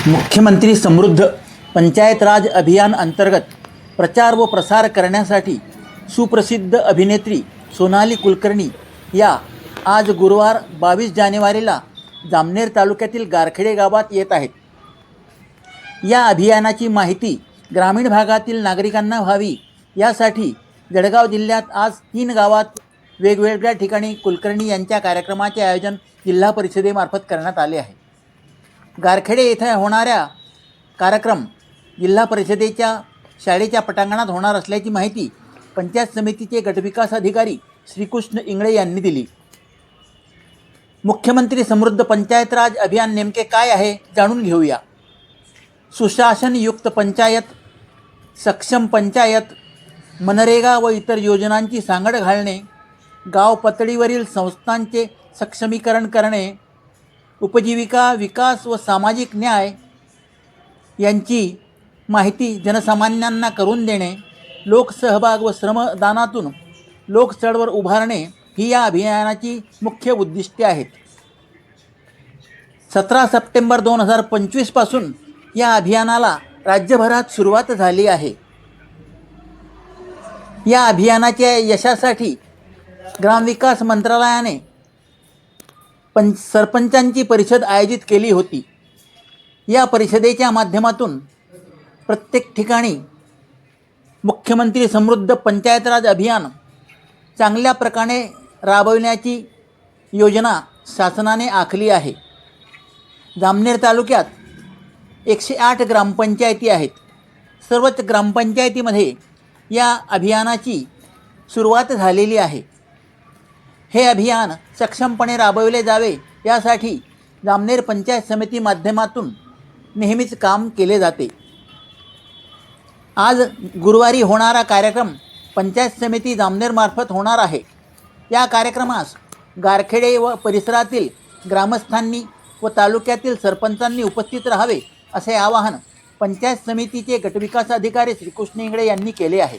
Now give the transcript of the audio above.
मुख्यमंत्री समृद्ध पंचायत राज अभियान अंतर्गत प्रचार व प्रसार करण्यासाठी सुप्रसिद्ध अभिनेत्री सोनाली कुलकर्णी या आज गुरुवार 22 जानेवारीला जामनेर तालुक्यातील गारखेडे गावात येत आहेत. या अभियानाची माहिती ग्रामीण भागातील नागरिकांना व्हावी यासाठी जळगाव जिल्ह्यात आज 3 गावात वेगवेगळ्या ठिकाणी कुलकर्णी यांच्या कार्यक्रमाचे आयोजन जिल्हा परिषदेमार्फत करण्यात आले आहे. गारखेडे येथे होणाऱ्या कार्यक्रम जिल्हा परिषदेच्या शाळेच्या पटांगणात होणार असल्याची माहिती पंचायत समितीचे गटविकास अधिकारी श्रीकृष्ण इंगळे यांनी दिली. मुख्यमंत्री समृद्ध पंचायत राज अभियान नेमके काय आहे जाणून घेऊया. सुशासनयुक्त पंचायत, सक्षम पंचायत, मनरेगा व इतर योजनांची सांगड घालणे, गाव पातळीवरील संस्थांचे सक्षमीकरण करणे, उपजीविका विकास व सामाजिक न्याय यांची माहिती जनसामान्यांना करून देणे, लोकसहभाग व श्रमदानातून लोकचळवळ उभारणे ही या अभियानाची मुख्य उद्दिष्टे आहेत. 17 सप्टेंबर 2025 पासून या अभियानाला राज्यभरात सुरुवात झाली आहे. या अभियानाच्या यशासाठी ग्रामविकास मंत्रालयाने सरपंचांची परिषद आयोजित केली होती. या परिषदेच्या माध्यमातून प्रत्येक ठिकाणी मुख्यमंत्री समृद्ध पंचायत राज अभियान चांगल्या प्रकारे राबविण्याची योजना शासनाने आखली आहे. जामनेर तालुक्यात 108 ग्रामपंचायती आहेत. सर्वच ग्रामपंचायतीमध्ये या अभियानाची सुरुवात झालेली आहे. हे अभियान सक्षमपणे राबविले जावे यासाठी जामनेर पंचायत समिती माध्यमातून नेहमीच काम केले जाते. आज गुरुवारी होणारा कार्यक्रम पंचायत समिती जामनेरमार्फत होणार आहे. या कार्यक्रमास गारखेडे व परिसरातील ग्रामस्थांनी व तालुक्यातील सरपंचांनी उपस्थित राहावे असे आवाहन पंचायत समितीचे गटविकास अधिकारी श्रीकृष्ण इंगळे यांनी केले आहे.